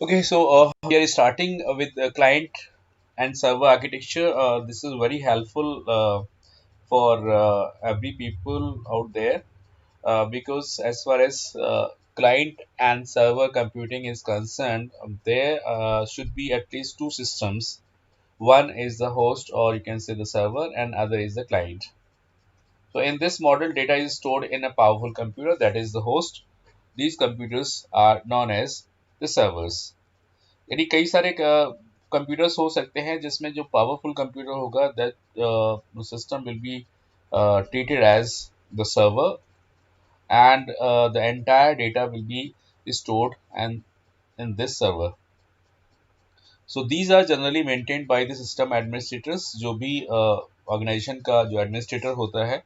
Okay, so we are starting with the client and server architecture. This is very helpful for every people out there because as far as client and server computing is concerned, there should be at least two systems. One is the host, or you can say the server, and other is the client. So in this model, data is stored in a powerful computer, that is the host. These computers are known as the servers. यानी कई सारे computers हो सकते हैं जिसमें जो powerful computer होगा that system will be treated as the server, and the entire data will be stored and in this server. So these are generally maintained by the system administrators. जो भी organisation का जो administrator होता है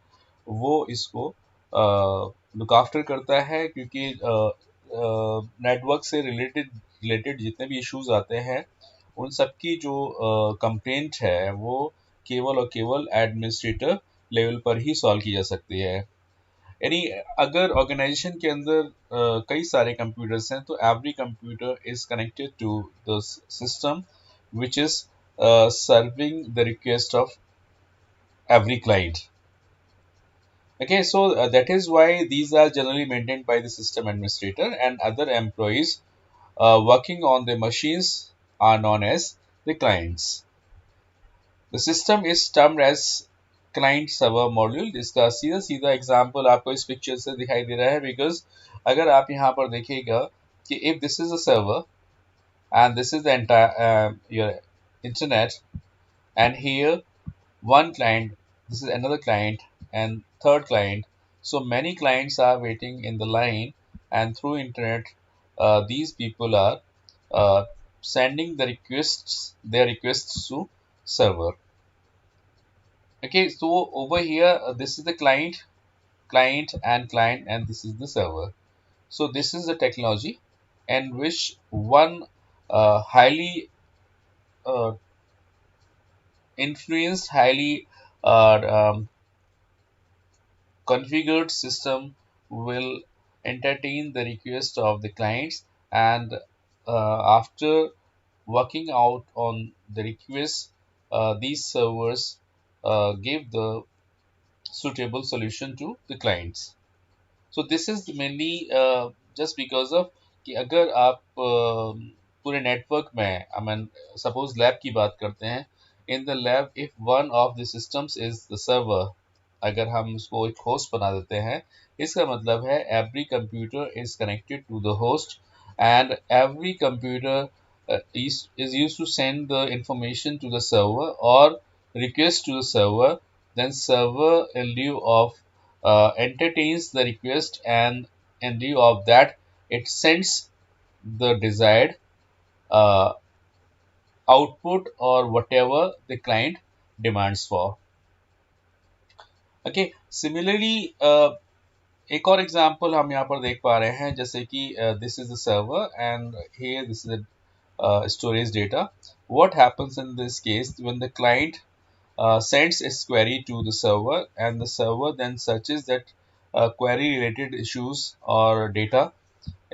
वो इसको look after करता है, क्योंकि नेटवर्क से रिलेटेड रिलेटेड जितने भी इश्यूज आते हैं उन सब की जो कंप्लेंट है वो केवल और केवल एडमिनिस्ट्रेटर लेवल पर ही सॉल्व की जा सकती है। यानी अगर ऑर्गेनाइजेशन के अंदर कई सारे कंप्यूटर्स हैं तो every computer is connected to the system which is serving the request of every client. Okay, so that is why these are generally maintained by the system administrator, and other employees working on the machines are known as the clients. The system is termed as client server module, जिसका सीधा सीधा example आपको इस picture से दिखाई दे रहा है। Because अगर आप यहाँ पर देखिएगा कि if this is a server and this is the entire your internet, and here one client, this is another client, and third client. So many clients are waiting in the line, and through internet, these people are sending the requests, their requests to server. Okay, so over here, this is the client, and this is the server. So this is the technology, in which one highly uh, influenced, highly configured system will entertain the request of the clients, and after working out on the request, these servers give the suitable solution to the clients. So this is mainly just because of कि अगर आप पूरे network में I mean suppose lab की बात करते हैं, in the lab if one of the systems is the server, अगर हम उसको एक होस्ट बना देते हैं, इसका मतलब है every computer is connected to the host, and every computer is used to send the information to the server or request to the server. Then server in lieu of entertains the request, and in lieu of that it sends the desired uh, output or whatever the client demands for. Okay, similarly एक और example हम यहाँ पर देख पा रहे हैं, जैसे कि this is the server and here this is the storage data. What happens in this case when the client sends its query to the server, and the server then searches that query related issues or data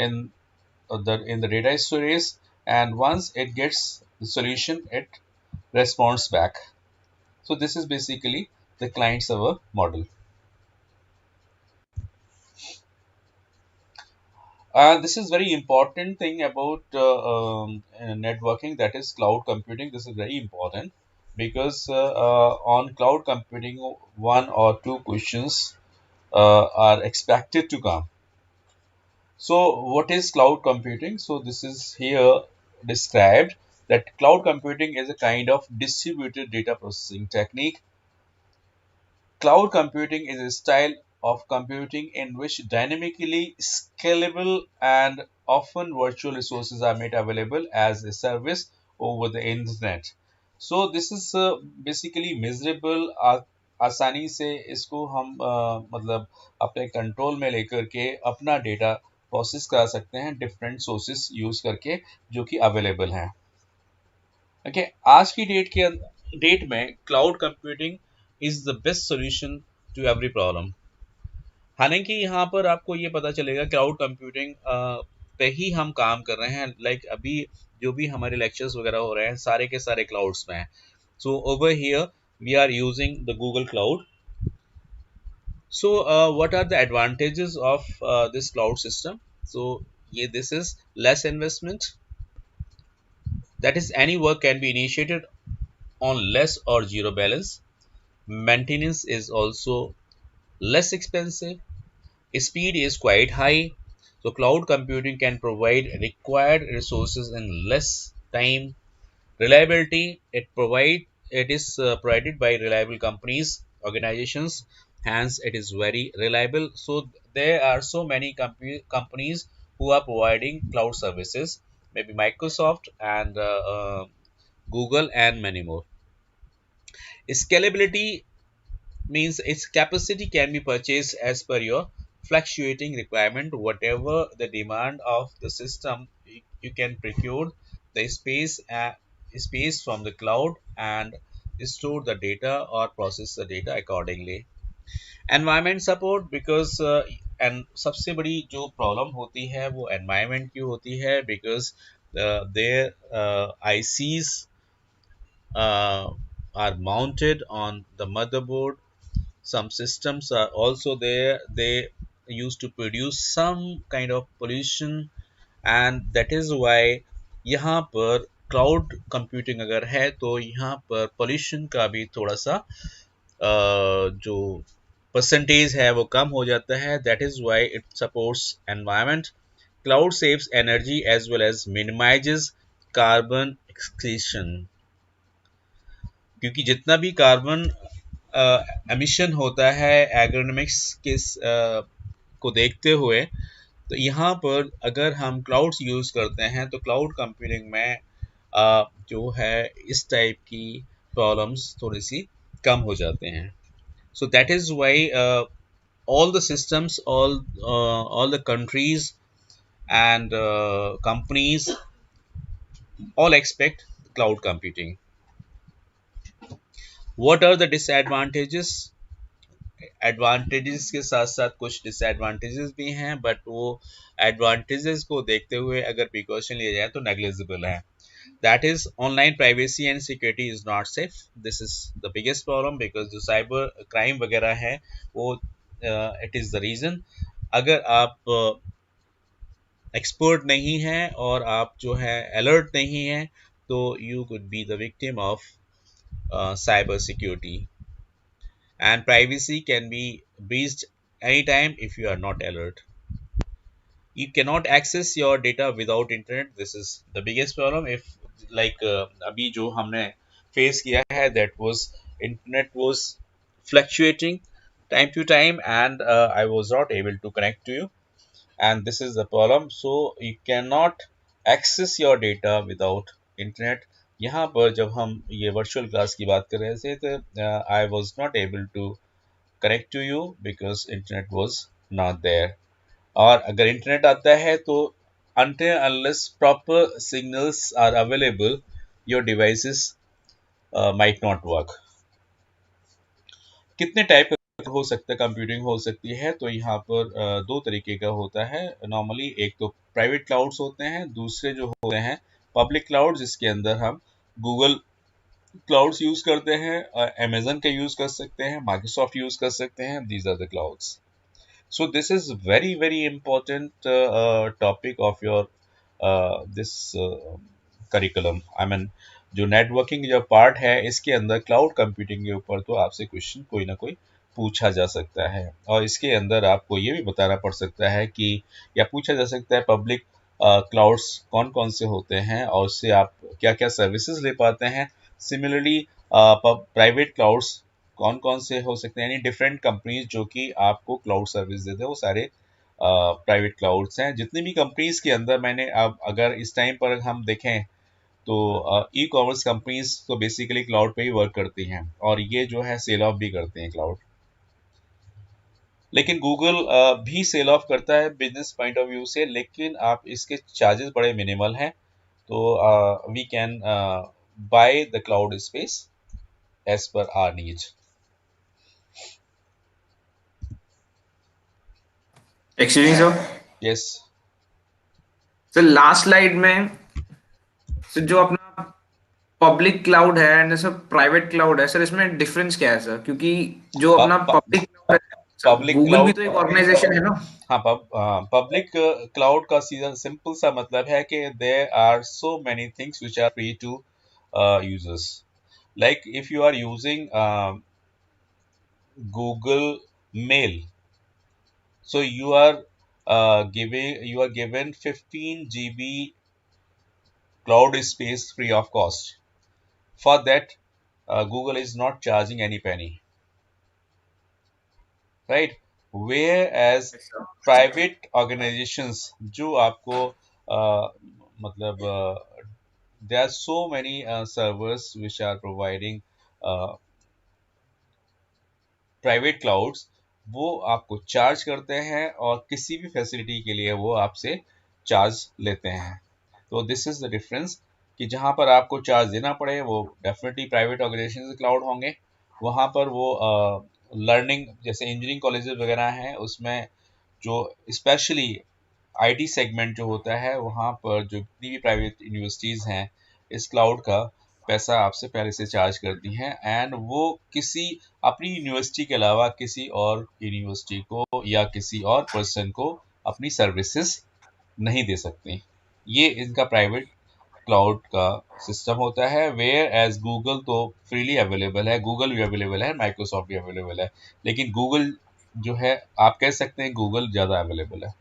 in the data storage, and once it gets the solution it responds back. So this is basically the client server model. This is very important thing about networking, that is cloud computing. This is very important because on cloud computing, one or two questions are expected to come. So what is cloud computing? So this is here described that cloud computing is a kind of distributed data processing technique. Cloud computing is a style of computing in which dynamically scalable and often virtual resources are made available as a service over the internet. So this is basically measurable. आसानी से इसको हम मतलब अपने control में लेकर के अपना डेटा प्रोसेस करा सकते हैं डिफरेंट सोर्सेस यूज करके जो कि अवेलेबल हैं। ओके, आज की डेट में cloud computing is the best solution to every problem. हालांकि यहाँ पर आपको ये पता चलेगा क्लाउड कंप्यूटिंग पे ही हम काम कर रहे हैं, लाइक अभी जो भी हमारे लेक्चर्स वगैरह हो रहे हैं सारे के सारे क्लाउड्स में हैं. So over here we are using the Google Cloud. So what are the advantages of this cloud system? So yeah, this is less investment. That is, any work can be initiated on less or zero balance. Maintenance is also less expensive. Speed is quite high. So cloud computing can provide required resources in less time. Reliability, it is provided by reliable companies, organizations, hence it is very reliable. So there are so many companies who are providing cloud services, maybe Microsoft and Google and many more. Scalability means its capacity can be purchased as per your fluctuating requirement. Whatever the demand of the system, you can procure the space from the cloud and store the data or process the data accordingly. Environment support, because and सबसे बड़ी जो problem होती है वो environment की होती है, because their ICs are mounted on the motherboard. Some systems are also there, they used to produce some kind of pollution, and that is why यहाँ पर क्लाउड कंप्यूटिंग अगर है तो यहाँ पर पोल्यूशन का भी थोड़ा सा जो परसेंटेज है वो कम हो जाता है. That is why it supports environment. Cloud saves energy as well as minimizes carbon excretion, क्योंकि जितना भी कार्बन एमिशन होता है एग्रोनॉमिक्स के को देखते हुए, तो यहाँ पर अगर हम क्लाउड्स यूज़ करते हैं तो क्लाउड कंप्यूटिंग में जो है इस टाइप की प्रॉब्लम्स थोड़ी सी कम हो जाते हैं. So that is why all the systems, all the countries and companies all expect cloud computing. What are the disadvantages? Advantages के साथ साथ कुछ डिसएडवांटेजेस भी हैं, बट वो एडवांटेजेस को देखते हुए अगर प्रिकॉशन लिए जाए तो नेग्लिजिबल है. That is online privacy and security is not safe. This is the biggest problem, because जो साइबर क्राइम वगैरह है वो इट इज़ द रीज़न. अगर आप एक्सपर्ट नहीं हैं और आप जो है अलर्ट नहीं हैं तो you could be the victim of cyber security, and privacy can be breached anytime if you are not alert. You cannot access your data without internet. This is the biggest problem. If like अभी जो हमने face किया है, that was internet was fluctuating time to time, and I was not able to connect to you, and this is the problem. So you cannot access your data without internet. यहाँ पर जब हम ये virtual class की बात कर रहे थे तो I was not able to connect to you because internet was not there. और अगर इंटरनेट आता है तो until unless proper signals are available, your devices might not work. कितने टाइप हो सकता है कंप्यूटिंग हो सकती है, तो यहाँ पर दो तरीके का होता है नॉर्मली. एक तो प्राइवेट क्लाउड्स होते हैं, दूसरे जो होते हैं पब्लिक क्लाउड, जिसके अंदर हम गूगल क्लाउड्स यूज करते हैं, अमेजन का यूज कर सकते हैं, माइक्रोसॉफ्ट यूज कर सकते हैं. These are the clouds. So this is very important topic of your this curriculum. I mean, जो नेटवर्किंग जो पार्ट है इसके अंदर क्लाउड कंप्यूटिंग के ऊपर तो आपसे क्वेश्चन कोई ना कोई पूछा जा सकता है, और इसके अंदर आपको ये भी बताना पड़ सकता है कि या पूछा जा सकता है पब्लिक क्लाउड्स कौन कौन से होते हैं और उससे आप क्या क्या सर्विसेज ले पाते हैं. सिमिलरली प्राइवेट क्लाउड्स कौन कौन से हो सकते हैं, यानी डिफरेंट कंपनीज जो कि आपको क्लाउड सर्विस देते हैं वो सारे प्राइवेट क्लाउड्स हैं. जितनी भी कंपनीज के अंदर मैंने अब अगर इस टाइम पर हम देखें तो ई कॉमर्स कंपनीज तो बेसिकली क्लाउड पे ही वर्क करती हैं और ये जो है सेल ऑफ भी करते हैं क्लाउड. लेकिन गूगल भी सेल ऑफ करता है बिजनेस पॉइंट ऑफ व्यू से, लेकिन आप इसके चार्जेस बड़े मिनिमल हैं. तो we can buy the cloud space as per our needs. Excuse me, sir. Yes. Sir last slide में सर जो अपना पब्लिक क्लाउड है एंड सर प्राइवेट क्लाउड है सर, इसमें डिफरेंस क्या है सर? क्योंकि जो अपना पब्लिक क्लाउड है सर, पब्लिक गूगल भी क्लाउड, तो एक ऑर्गेनाइजेशन है ना। हाँ, पब्लिक क्लाउड का सीधा सिंपल सा मतलब है कि there are so many things which are free to users. Like if you are using Google Mail, so you are given 15 GB cloud space free of cost. For that, Google is not charging any penny, right? Whereas Yes, sir. private organizations जो आपको मतलब there are so many servers which are providing uh, private clouds, वो आपको charge करते हैं और किसी भी फैसिलिटी के लिए वो आपसे चार्ज लेते हैं. तो दिस इज द डिफरेंस कि जहाँ पर आपको चार्ज देना पड़े वो डेफिनेटली प्राइवेट ऑर्गेनाइजेशन क्लाउड होंगे. वहाँ पर वो लर्निंग जैसे इंजीनियरिंग कॉलेजेस वगैरह हैं उसमें जो स्पेशली आईटी सेगमेंट जो होता है वहाँ पर जो जितनी भी प्राइवेट यूनिवर्सिटीज़ हैं इस क्लाउड का पैसा आपसे पहले से चार्ज करती हैं, एंड वो किसी अपनी यूनिवर्सिटी के अलावा किसी और यूनिवर्सिटी को या किसी और पर्सन को अपनी सर्विसेज नहीं दे सकती. ये इनका प्राइवेट क्लाउड का सिस्टम होता है. वेयर एज गूगल तो फ्रीली अवेलेबल है, गूगल भी अवेलेबल है, माइक्रोसॉफ्ट भी अवेलेबल है, लेकिन गूगल जो है आप कह सकते हैं गूगल ज़्यादा अवेलेबल है,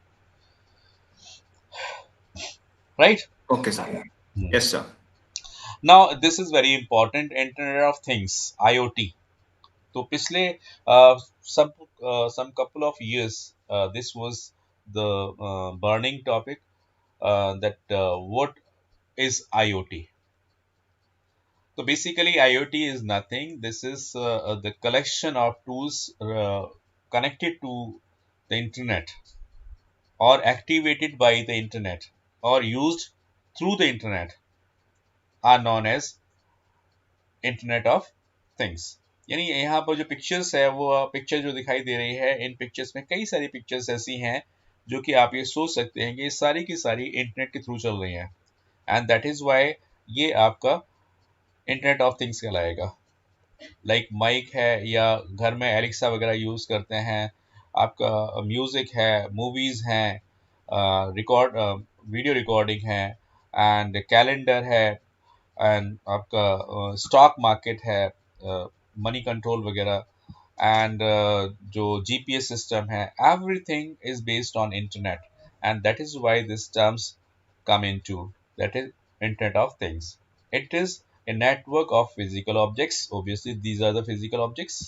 right. Okay sir. Yes sir. Now this is very important, internet of things, IoT. तो पिछले some some couple of years this was the burning topic, that what is IoT. So basically IoT is nothing. This is the collection of tools connected to the internet or activated by the internet or used through the internet are known as internet of things. यानी यहाँ पर जो pictures है वो picture जो दिखाई दे रही है, इन पिक्चर्स में कई सारी पिक्चर्स ऐसी हैं जो कि आप ये सोच सकते हैं कि ये सारी की सारी इंटरनेट के थ्रू चल रही हैं, एंड दैट इज वाई ये आपका इंटरनेट ऑफ थिंग्स कहलाएगा. लाइक माइक है या घर में एलेक्सा वगैरह यूज़ करते हैं, आपका म्यूज़िक है, मूवीज़ हैं, रिकॉर्ड वीडियो रिकॉर्डिंग है, एंड कैलेंडर है, एंड आपका स्टॉक मार्केट है, मनी कंट्रोल वगैरह, एंड जो जीपीएस सिस्टम है, everything is based on internet, and that is why this terms come into, that is internet of things. It is a network of physical objects. Obviously these are the physical objects.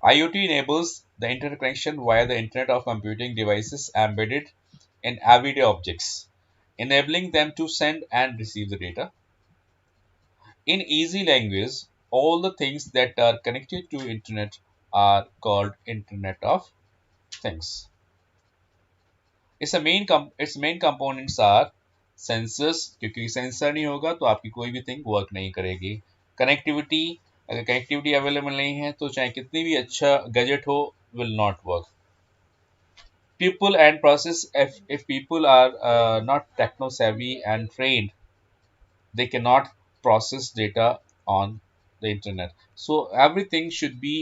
IoT enables the interconnection via the internet of computing devices embedded in everyday objects, enabling them to send and receive the data. In easy language, all the things that are connected to internet are called internet of things. its main components are sensors, क्योंकि sensor नहीं होगा तो आपकी कोई भी thing work नहीं करेगी. Connectivity, अगर कनेक्टिविटी अवेलेबल नहीं है तो चाहे कितनी भी अच्छा गैजेट हो, will not work. People and process, if people are not techno savvy and trained, they cannot process data on the internet. So everything should be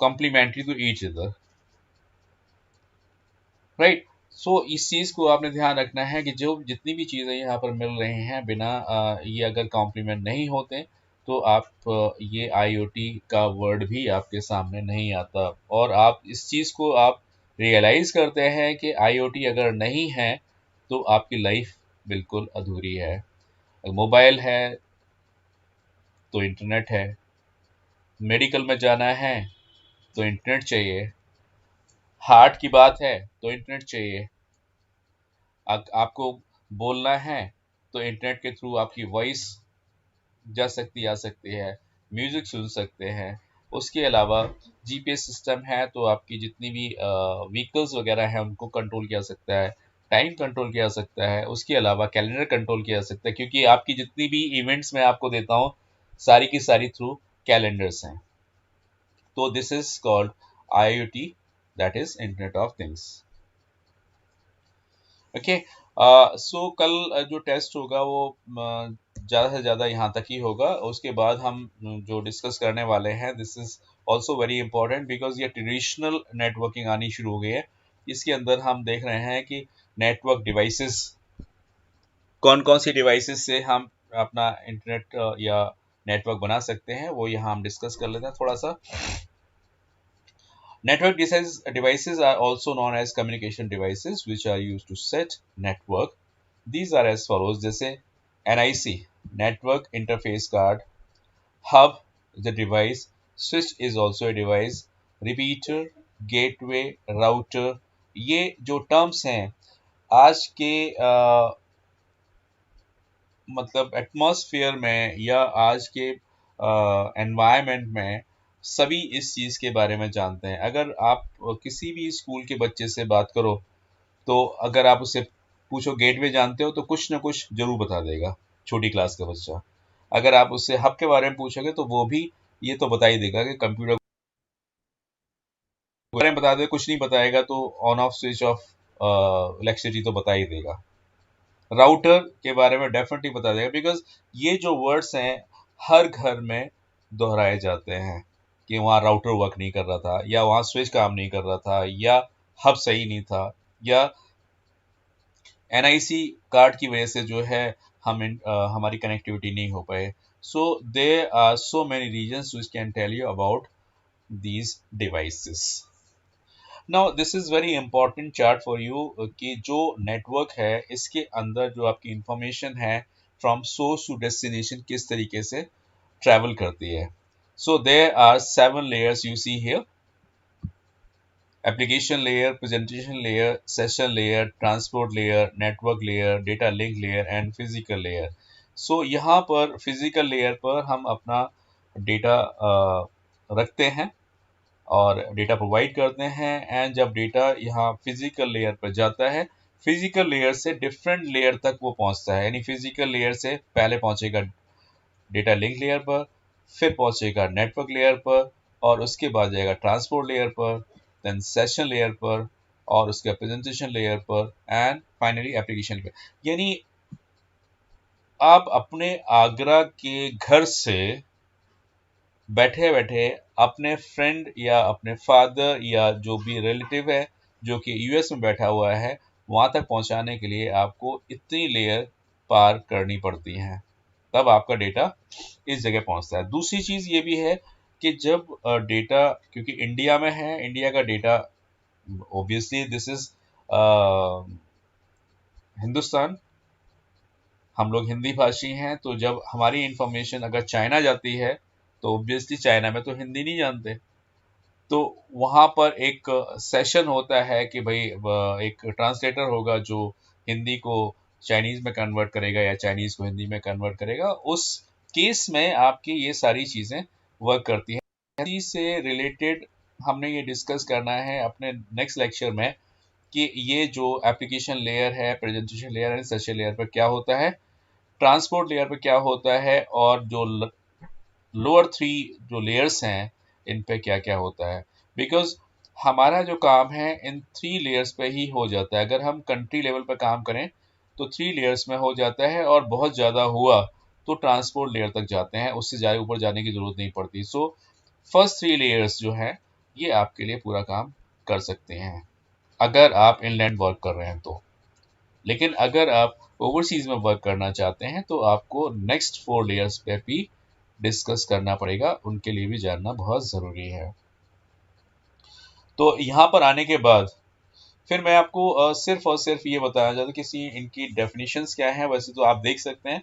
complementary to each other, right. So इस चीज़ को आपने ध्यान रखना है कि जो जितनी भी चीज़ें यहाँ पर मिल रही हैं बिना ये अगर कॉम्प्लीमेंट नहीं होते तो आप ये आईओटी का वर्ड भी आपके सामने नहीं आता, और आप इस चीज़ को आप रियलाइज़ करते हैं कि आईओटी अगर नहीं है तो आपकी लाइफ बिल्कुल अधूरी है. मोबाइल है तो इंटरनेट है, मेडिकल में जाना है तो इंटरनेट चाहिए, हार्ट की बात है तो इंटरनेट चाहिए, आपको बोलना है तो इंटरनेट के थ्रू आपकी वॉइस जा सकती आ सकती है, म्यूजिक सुन सकते हैं. उसके अलावा जीपीएस सिस्टम है तो आपकी जितनी भी व्हीकल्स वगैरह हैं उनको कंट्रोल किया जा सकता है, टाइम कंट्रोल किया जा सकता है, उसके अलावा कैलेंडर कंट्रोल किया जा सकता है, क्योंकि आपकी जितनी भी इवेंट्स मैं आपको देता हूँ सारी की सारी थ्रू कैलेंडर्स हैं. तो this is called IoT, that is internet of things. Okay. So कल जो टेस्ट होगा वो ज़्यादा से ज़्यादा यहाँ तक ही होगा। उसके बाद हम जो डिस्कस करने वाले हैं, this is also very important because ये ट्रेडिशनल नेटवर्किंग आनी शुरू हो गई है। इसके अंदर हम देख रहे हैं कि नेटवर्क डिवाइसेस, कौन कौन सी डिवाइसेस से हम अपना इंटरनेट या नेटवर्क बना सकते हैं, वो यहाँ हम डिस्कस कर लेते हैं थोड़ा सा। Network devices are also known as communication devices which are used to set network. These are as follows, जैसे NIC, Network Interface Card, Hub is a device, Switch is also a device, Repeater, Gateway, Router, ये जो terms हैं आज के मतलब atmosphere में या आज के एनवायरनमेंट में सभी इस चीज़ के बारे में जानते हैं। अगर आप किसी भी स्कूल के बच्चे से बात करो, तो अगर आप उससे पूछो गेटवे जानते हो, तो कुछ ना कुछ जरूर बता देगा, छोटी क्लास का बच्चा। अगर आप उससे हब के बारे में पूछोगे तो वो भी ये तो बता ही देगा कि कंप्यूटर के बारे में बता दे, कुछ नहीं बताएगा तो on off switch off electricity तो बता ही देगा। राउटर के बारे में डेफिनेटली बता देगा बिकॉज ये जो वर्ड्स हैं हर घर में दोहराए जाते हैं कि वहाँ राउटर वर्क नहीं कर रहा था, या वहाँ स्विच काम नहीं कर रहा था, या हब सही नहीं था, या एनआईसी कार्ड की वजह से जो है हमारी कनेक्टिविटी नहीं हो पाए। So there are so many reasons which can tell you about these devices. Now this is very important chart for you कि जो नेटवर्क है इसके अंदर जो आपकी इंफॉर्मेशन है फ्रॉम सोर्स टू डेस्टिनेशन किस तरीके से ट्रैवल करती है। So there are 7 layers you see here: application layer, presentation layer, session layer, transport layer, network layer, data link layer and physical layer. So यहाँ पर physical layer पर हम अपना डेटा रखते हैं और डेटा प्रोवाइड करते हैं। एंड जब डेटा यहाँ फिजिकल लेयर पर जाता है, फिजिकल लेयर से डिफरेंट लेयर तक वो पहुंचता है, यानी फिजिकल लेयर से पहले पहुंचेगा डेटा लिंक लेयर पर, फिर पहुंचेगा नेटवर्क लेयर पर, और उसके बाद जाएगा ट्रांसपोर्ट लेयर पर, देन सेशन लेयर पर, और उसके प्रेजेंटेशन लेयर पर, एंड फाइनली एप्लीकेशन पर। यानी आप अपने आगरा के घर से बैठे बैठे अपने फ्रेंड या अपने फादर या जो भी रिलेटिव है जो कि यूएस में बैठा हुआ है, वहां तक पहुंचाने के लिए आपको इतनी लेयर पार करनी पड़ती हैं, तब आपका डेटा इस जगह पहुंचता है। दूसरी चीज ये भी है कि जब डेटा, क्योंकि इंडिया में है, इंडिया का data obviously this is Hindustan, हम लोग हिंदी भाषी हैं, तो जब हमारी इंफॉर्मेशन अगर चाइना जाती है तो ऑब्वियसली चाइना में तो हिंदी नहीं जानते, तो वहाँ पर एक सेशन होता है कि भाई एक ट्रांसलेटर होगा जो हिंदी को चाइनीज में कन्वर्ट करेगा या चाइनीज को हिंदी में कन्वर्ट करेगा। उस केस में आपकी ये सारी चीज़ें वर्क करती हैं। इसी से रिलेटेड हमने ये डिस्कस करना है अपने नेक्स्ट लेक्चर में कि ये जो एप्लीकेशन लेयर है, presentation layer and session layer पर क्या होता है, ट्रांसपोर्ट लेयर पर क्या होता है, और जो लोअर 3 जो लेयर्स हैं इन पे क्या क्या होता है। बिकॉज हमारा जो काम है इन 3 लेयर्स पे ही हो जाता है। अगर हम कंट्री लेवल पे काम करें तो 3 लेयर्स में हो जाता है, और बहुत ज़्यादा हुआ तो ट्रांसपोर्ट लेयर तक जाते हैं, उससे ज़्यादा ऊपर जाने की ज़रूरत नहीं पड़ती। सो फर्स्ट 3 लेयर्स जो हैं ये आपके लिए पूरा काम कर सकते हैं अगर आप इनलैंड वर्क कर रहे हैं तो। लेकिन अगर आप ओवरसीज में वर्क करना चाहते हैं तो आपको नेक्स्ट 4 लेयर्स पे भी डिस्कस करना पड़ेगा, उनके लिए भी जानना बहुत ज़रूरी है। तो यहाँ पर आने के बाद फिर मैं आपको सिर्फ और सिर्फ ये बताना चाहता हूँ कि इनकी डेफिनेशंस क्या हैं। वैसे तो आप देख सकते हैं